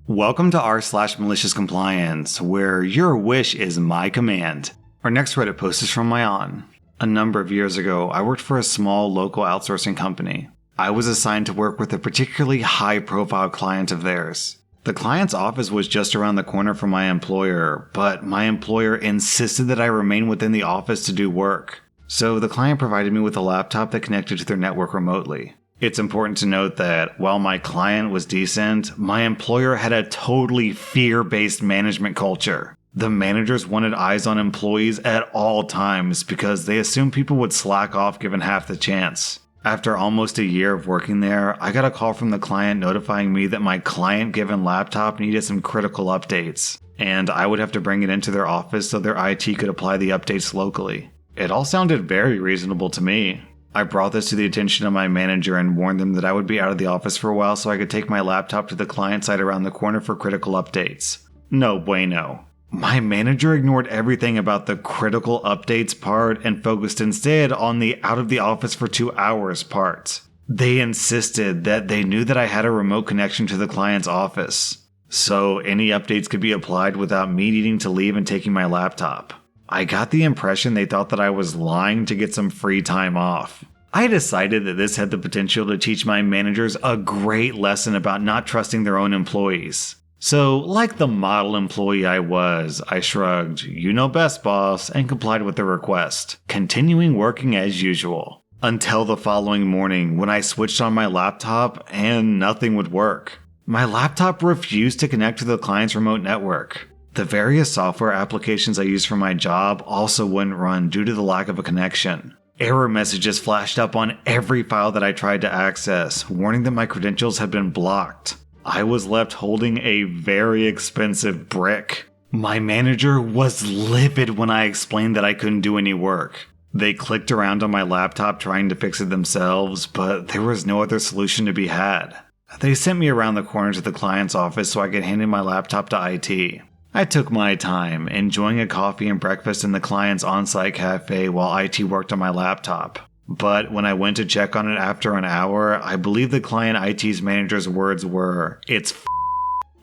Welcome to r/Maliciouscompliance, where your wish is my command. Our next Reddit post is from Mayan. A number of years ago, I worked for a small local outsourcing company. I was assigned to work with a particularly high-profile client of theirs. The client's office was just around the corner from my employer, but my employer insisted that I remain within the office to do work. So the client provided me with a laptop that connected to their network remotely. It's important to note that while my client was decent, my employer had a totally fear-based management culture. The managers wanted eyes on employees at all times because they assumed people would slack off given half the chance. After almost a year of working there, I got a call from the client notifying me that my client-given laptop needed some critical updates, and I would have to bring it into their office so their IT could apply the updates locally. It all sounded very reasonable to me. I brought this to the attention of my manager and warned them that I would be out of the office for a while so I could take my laptop to the client site around the corner for critical updates. No bueno. My manager ignored everything about the critical updates part and focused instead on the out of the office for 2 hours part. They insisted that they knew that I had a remote connection to the client's office, so any updates could be applied without me needing to leave and taking my laptop. I got the impression they thought that I was lying to get some free time off. I decided that this had the potential to teach my managers a great lesson about not trusting their own employees. So, like the model employee I was, I shrugged, "You know best, boss," and complied with the request, continuing working as usual. Until the following morning when I switched on my laptop and nothing would work. My laptop refused to connect to the client's remote network. The various software applications I use for my job also wouldn't run due to the lack of a connection. Error messages flashed up on every file that I tried to access, warning that my credentials had been blocked. I was left holding a very expensive brick. My manager was livid when I explained that I couldn't do any work. They clicked around on my laptop trying to fix it themselves, but there was no other solution to be had. They sent me around the corner to the client's office so I could hand in my laptop to IT. I took my time, enjoying a coffee and breakfast in the client's on-site cafe while IT worked on my laptop. But when I went to check on it after an hour, I believe the client IT's manager's words were, "It's f***."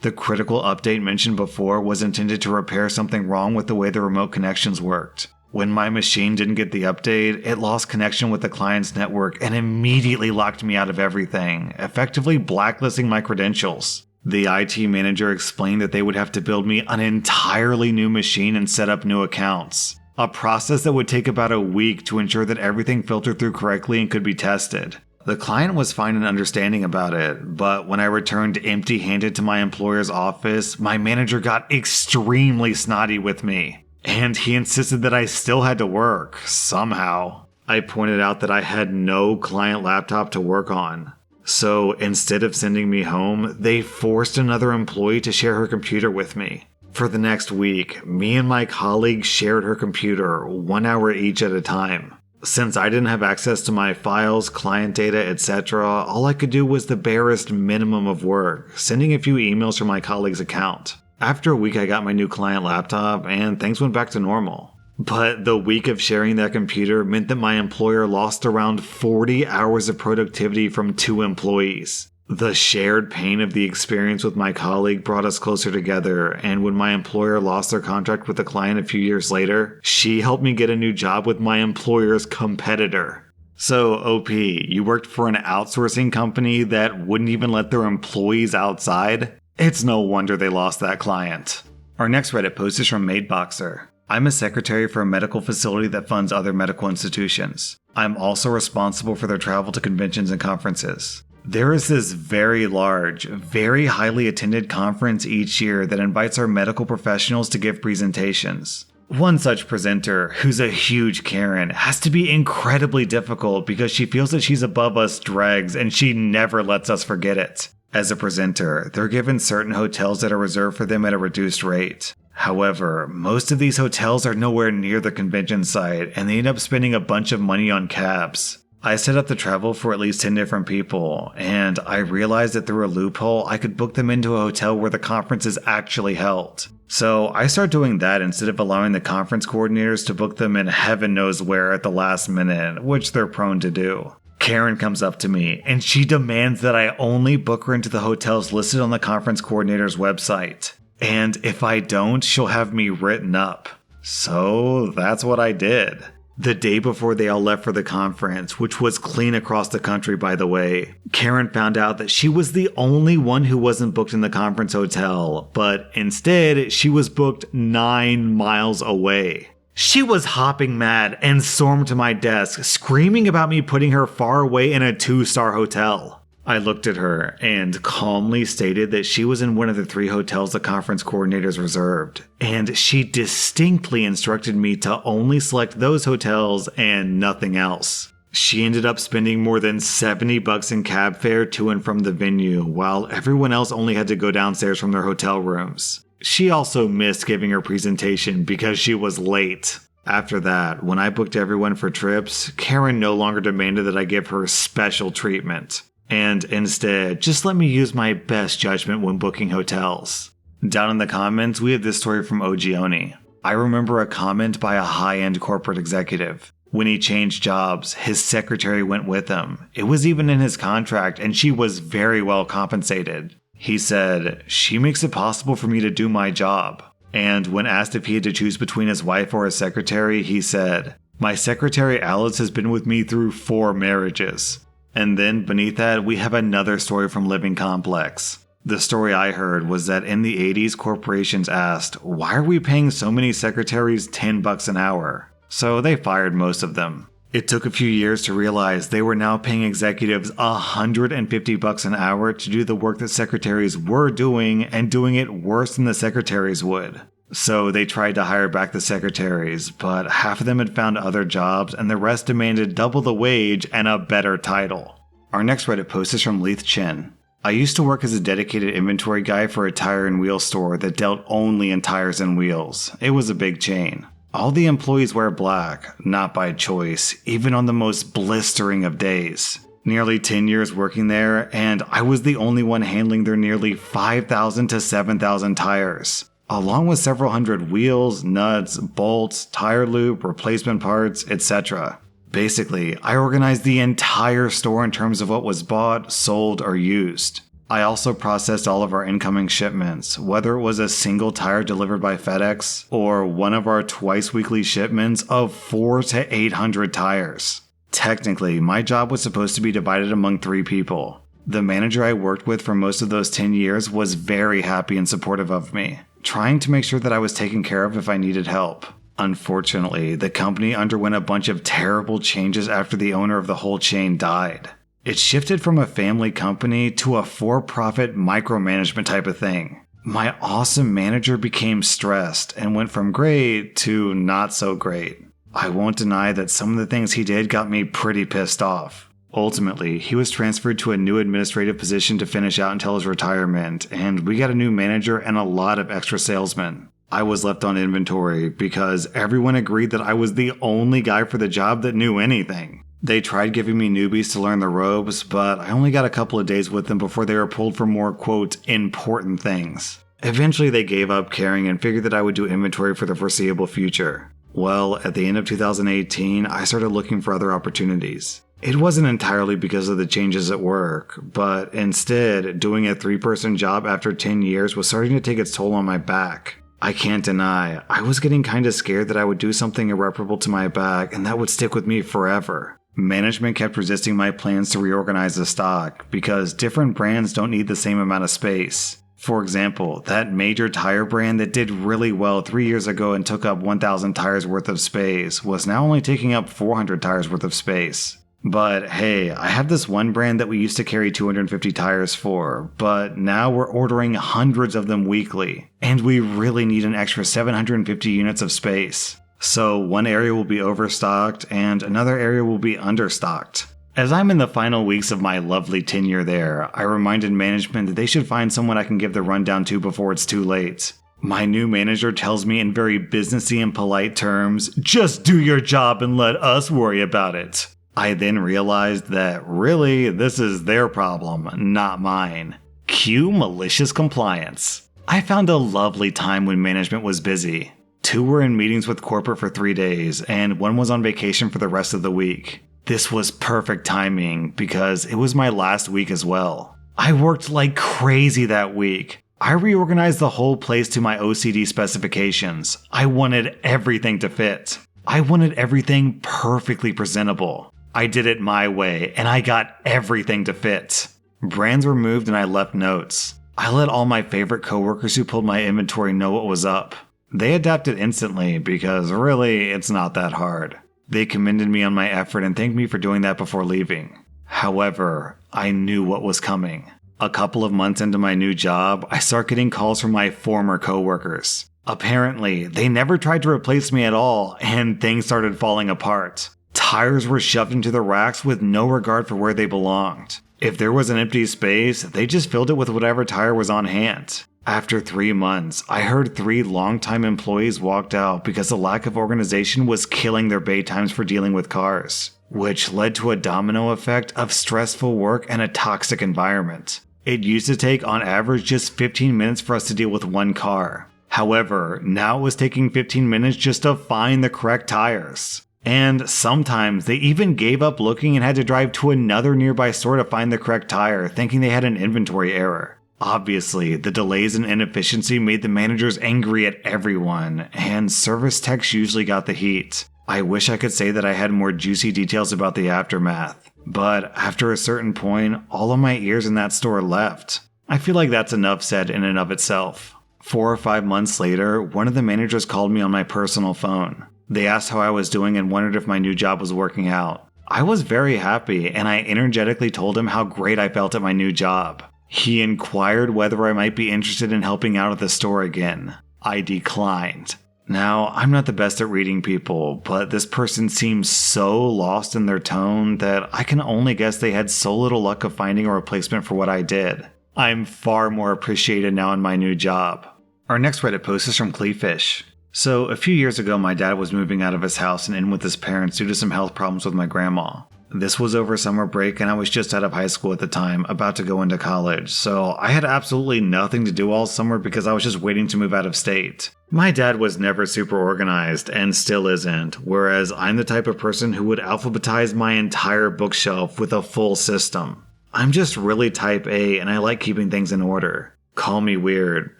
The critical update mentioned before was intended to repair something wrong with the way the remote connections worked. When my machine didn't get the update, it lost connection with the client's network and immediately locked me out of everything, effectively blacklisting my credentials. The IT manager explained that they would have to build me an entirely new machine and set up new accounts. A process that would take about a week to ensure that everything filtered through correctly and could be tested. The client was fine and understanding about it, but when I returned empty-handed to my employer's office, my manager got extremely snotty with me. And he insisted that I still had to work, somehow. I pointed out that I had no client laptop to work on. So instead of sending me home, they forced another employee to share her computer with me. For the next week, me and my colleague shared her computer, 1 hour each at a time. Since I didn't have access to my files, client data, etc., all I could do was the barest minimum of work, sending a few emails from my colleague's account. After a week, I got my new client laptop, and things went back to normal. But the week of sharing that computer meant that my employer lost around 40 hours of productivity from 2 employees. The shared pain of the experience with my colleague brought us closer together, and when my employer lost their contract with the client a few years later, she helped me get a new job with my employer's competitor. So, OP, you worked for an outsourcing company that wouldn't even let their employees outside? It's no wonder they lost that client. Our next Reddit post is from Madeboxer. I'm a secretary for a medical facility that funds other medical institutions. I'm also responsible for their travel to conventions and conferences. There is this very large, very highly attended conference each year that invites our medical professionals to give presentations. One such presenter, who's a huge Karen, has to be incredibly difficult because she feels that she's above us dregs and she never lets us forget it. As a presenter, they're given certain hotels that are reserved for them at a reduced rate. However, most of these hotels are nowhere near the convention site, and they end up spending a bunch of money on cabs. I set up the travel for at least 10 different people, and I realized that through a loophole, I could book them into a hotel where the conference is actually held. So I start doing that instead of allowing the conference coordinators to book them in heaven knows where at the last minute, which they're prone to do. Karen comes up to me and she demands that I only book her into the hotels listed on the conference coordinator's website. And if I don't, she'll have me written up. So that's what I did. The day before they all left for the conference, which was clean across the country by the way, Karen found out that she was the only one who wasn't booked in the conference hotel, but instead she was booked 9 miles away. She was hopping mad and stormed to my desk, screaming about me putting her far away in a 2-star hotel. I looked at her and calmly stated that she was in one of the 3 hotels the conference coordinators reserved, and she distinctly instructed me to only select those hotels and nothing else. She ended up spending more than $70 in cab fare to and from the venue, while everyone else only had to go downstairs from their hotel rooms. She also missed giving her presentation because she was late. After that, when I booked everyone for trips, Karen no longer demanded that I give her special treatment. And instead, just let me use my best judgment when booking hotels. Down in the comments, we have this story from Ogioni. I remember a comment by a high-end corporate executive. When he changed jobs, his secretary went with him. It was even in his contract, and she was very well compensated. He said, "She makes it possible for me to do my job." And when asked if he had to choose between his wife or his secretary, he said, "My secretary Alice has been with me through 4 marriages." And then beneath that, we have another story from Living Complex. The story I heard was that in the 80s, corporations asked, "Why are we paying so many secretaries $10 an hour?" So they fired most of them. It took a few years to realize they were now paying executives $150 an hour to do the work that secretaries were doing and doing it worse than the secretaries would. So they tried to hire back the secretaries, but half of them had found other jobs and the rest demanded double the wage and a better title. Our next Reddit post is from Leith Chin. I used to work as a dedicated inventory guy for a tire and wheel store that dealt only in tires and wheels. It was a big chain. All the employees wear black, not by choice, even on the most blistering of days. Nearly 10 years working there, and I was the only one handling their nearly 5,000 to 7,000 tires, along with several hundred wheels, nuts, bolts, tire loop, replacement parts, etc. Basically, I organized the entire store in terms of what was bought, sold, or used. I also processed all of our incoming shipments, whether it was a single tire delivered by FedEx or one of our twice-weekly shipments of 400 to 800 tires. Technically, my job was supposed to be divided among 3 people. The manager I worked with for most of those 10 years was very happy and supportive of me, trying to make sure that I was taken care of if I needed help. Unfortunately, the company underwent a bunch of terrible changes after the owner of the whole chain died. It shifted from a family company to a for-profit micromanagement type of thing. My awesome manager became stressed and went from great to not so great. I won't deny that some of the things he did got me pretty pissed off. Ultimately, he was transferred to a new administrative position to finish out until his retirement, and we got a new manager and a lot of extra salesmen. I was left on inventory because everyone agreed that I was the only guy for the job that knew anything. They tried giving me newbies to learn the ropes, but I only got a couple of days with them before they were pulled for more, quote, important things. Eventually they gave up caring and figured that I would do inventory for the foreseeable future. Well, at the end of 2018, I started looking for other opportunities. It wasn't entirely because of the changes at work, but instead, doing a 3-person job after 10 years was starting to take its toll on my back. I can't deny, I was getting kinda scared that I would do something irreparable to my back and that would stick with me forever. Management kept resisting my plans to reorganize the stock because different brands don't need the same amount of space. For example, that major tire brand that did really well 3 years ago and took up 1,000 tires worth of space was now only taking up 400 tires worth of space. But hey, I have this one brand that we used to carry 250 tires for, but now we're ordering hundreds of them weekly, and we really need an extra 750 units of space. So one area will be overstocked and another area will be understocked. As I'm in the final weeks of my lovely tenure there, I reminded management that they should find someone I can give the rundown to before it's too late. My new manager tells me in very businessy and polite terms, "Just do your job and let us worry about it." I then realized that really this is their problem, not mine. Cue malicious compliance. I found a lovely time when management was busy. 2 were in meetings with corporate for 3 days, and 1 was on vacation for the rest of the week. This was perfect timing because it was my last week as well. I worked like crazy that week. I reorganized the whole place to my OCD specifications. I wanted everything to fit. I wanted everything perfectly presentable. I did it my way, and I got everything to fit. Brands were moved and I left notes. I let all my favorite coworkers who pulled my inventory know what was up. They adapted instantly because really, it's not that hard. They commended me on my effort and thanked me for doing that before leaving. However, I knew what was coming. A couple of months into my new job, I start getting calls from my former coworkers. Apparently, they never tried to replace me at all, and things started falling apart. Tires were shoved into the racks with no regard for where they belonged. If there was an empty space, they just filled it with whatever tire was on hand. After 3 months, I heard 3 longtime employees walked out because the lack of organization was killing their bay times for dealing with cars, which led to a domino effect of stressful work and a toxic environment. It used to take on average just 15 minutes for us to deal with one car. However, now it was taking 15 minutes just to find the correct tires. And sometimes they even gave up looking and had to drive to another nearby store to find the correct tire, thinking they had an inventory error. Obviously, the delays and inefficiency made the managers angry at everyone, and service techs usually got the heat. I wish I could say that I had more juicy details about the aftermath, but after a certain point, all of my ears in that store left. I feel like that's enough said in and of itself. 4 or 5 months later, one of the managers called me on my personal phone. They asked how I was doing and wondered if my new job was working out. I was very happy, and I energetically told him how great I felt at my new job. He inquired whether I might be interested in helping out at the store again. I declined. Now, I'm not the best at reading people, but this person seems so lost in their tone that I can only guess they had so little luck of finding a replacement for what I did. I'm far more appreciated now in my new job. Our next Reddit post is from Cleefish. So, a few years ago, my dad was moving out of his house and in with his parents due to some health problems with my grandma. This was over summer break and I was just out of high school at the time, about to go into college, so I had absolutely nothing to do all summer because I was just waiting to move out of state. My dad was never super organized and still isn't, whereas I'm the type of person who would alphabetize my entire bookshelf with a full system. I'm just really type A and I like keeping things in order. Call me weird,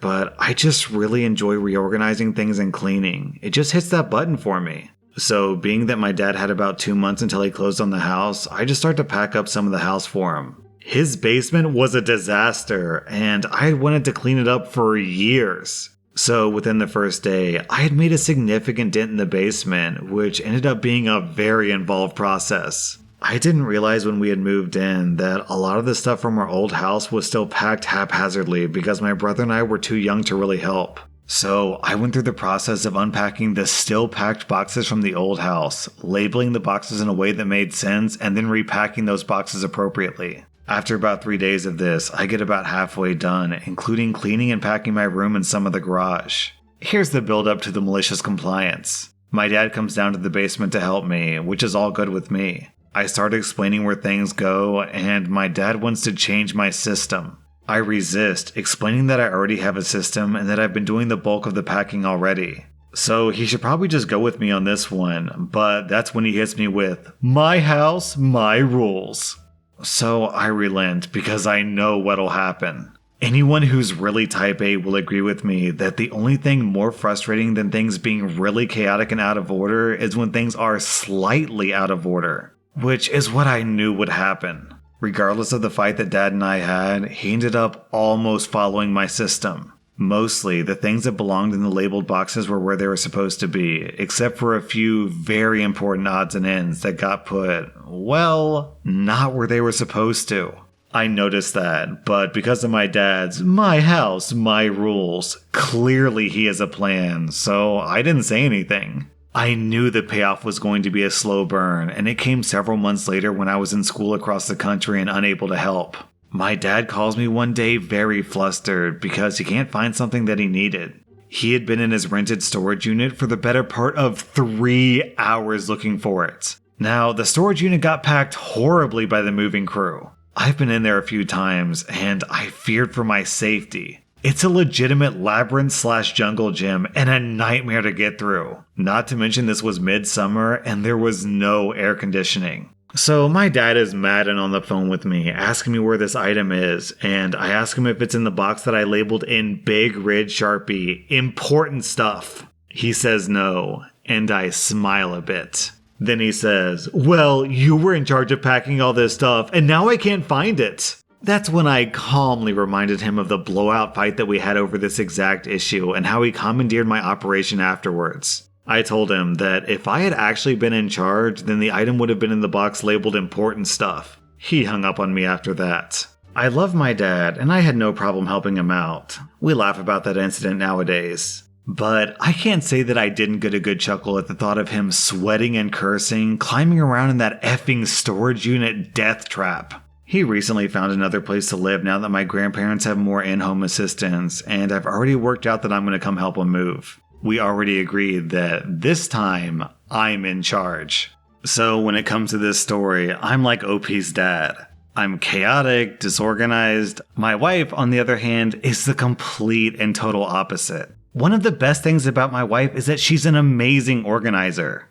but I just really enjoy reorganizing things and cleaning. It just hits that button for me. So, being that my dad had about 2 months until he closed on the house, I just started to pack up some of the house for him. His basement was a disaster, and I had wanted to clean it up for years. So, within the first day, I had made a significant dent in the basement, which ended up being a very involved process. I didn't realize when we had moved in that a lot of the stuff from our old house was still packed haphazardly because my brother and I were too young to really help. So I went through the process of unpacking the still packed boxes from the old house, labeling the boxes in a way that made sense, and then repacking those boxes appropriately. After about 3 days of this, I get about halfway done, including cleaning and packing my room and some of the garage. Here's the build up to the malicious compliance. My dad comes down to the basement to help me, which is all good with me. I start explaining where things go, and my dad wants to change my system. I resist, explaining that I already have a system and that I've been doing the bulk of the packing already. So he should probably just go with me on this one, but that's when he hits me with, "My house, my rules." So I relent because I know what'll happen. Anyone who's really type A will agree with me that the only thing more frustrating than things being really chaotic and out of order is when things are slightly out of order, which is what I knew would happen. Regardless of the fight that Dad and I had, he ended up almost following my system. Mostly, the things that belonged in the labeled boxes were where they were supposed to be, except for a few very important odds and ends that got put, well, not where they were supposed to. I noticed that, but because of my dad's "my house, my rules," clearly he has a plan, so I didn't say anything. I knew the payoff was going to be a slow burn, and it came several months later when I was in school across the country and unable to help. My dad calls me one day very flustered because he can't find something that he needed. He had been in his rented storage unit for the better part of 3 hours looking for it. Now, the storage unit got packed horribly by the moving crew. I've been in there a few times, and I feared for my safety. It's a legitimate labyrinth/jungle gym and a nightmare to get through. Not to mention this was midsummer and there was no air conditioning. So my dad is mad and on the phone with me, asking me where this item is, and I ask him if it's in the box that I labeled in big red Sharpie, important stuff. He says no, and I smile a bit. Then he says, well, you were in charge of packing all this stuff, and now I can't find it. That's when I calmly reminded him of the blowout fight that we had over this exact issue and how he commandeered my operation afterwards. I told him that if I had actually been in charge, then the item would have been in the box labeled important stuff. He hung up on me after that. I love my dad, and I had no problem helping him out. We laugh about that incident nowadays. But I can't say that I didn't get a good chuckle at the thought of him sweating and cursing, climbing around in that effing storage unit death trap. He recently found another place to live now that my grandparents have more in-home assistance, and I've already worked out that I'm going to come help him move. We already agreed that this time, I'm in charge. So when it comes to this story, I'm like OP's dad. I'm chaotic, disorganized. My wife, on the other hand, is the complete and total opposite. One of the best things about my wife is that she's an amazing organizer.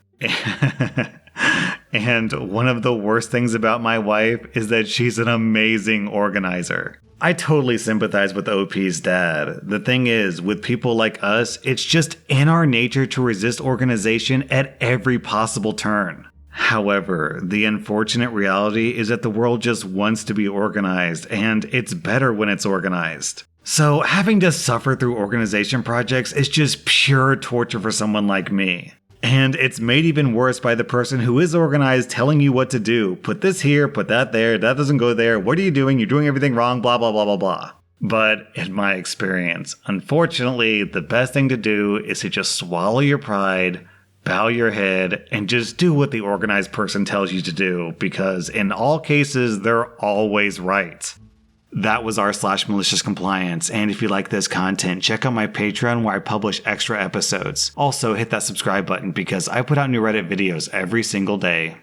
And one of the worst things about my wife is that she's an amazing organizer. I totally sympathize with OP's dad. The thing is, with people like us, it's just in our nature to resist organization at every possible turn. However, the unfortunate reality is that the world just wants to be organized, and it's better when it's organized. So having to suffer through organization projects is just pure torture for someone like me. And it's made even worse by the person who is organized telling you what to do. Put this here, put that there, that doesn't go there, what are you doing? You're doing everything wrong, blah, blah, blah, blah, blah. But in my experience, unfortunately, the best thing to do is to just swallow your pride, bow your head, and just do what the organized person tells you to do, because in all cases, they're always right. That was rSlash and if you like this content, check out my Patreon where I publish extra episodes. Also, hit that subscribe button because I put out new Reddit videos every single day.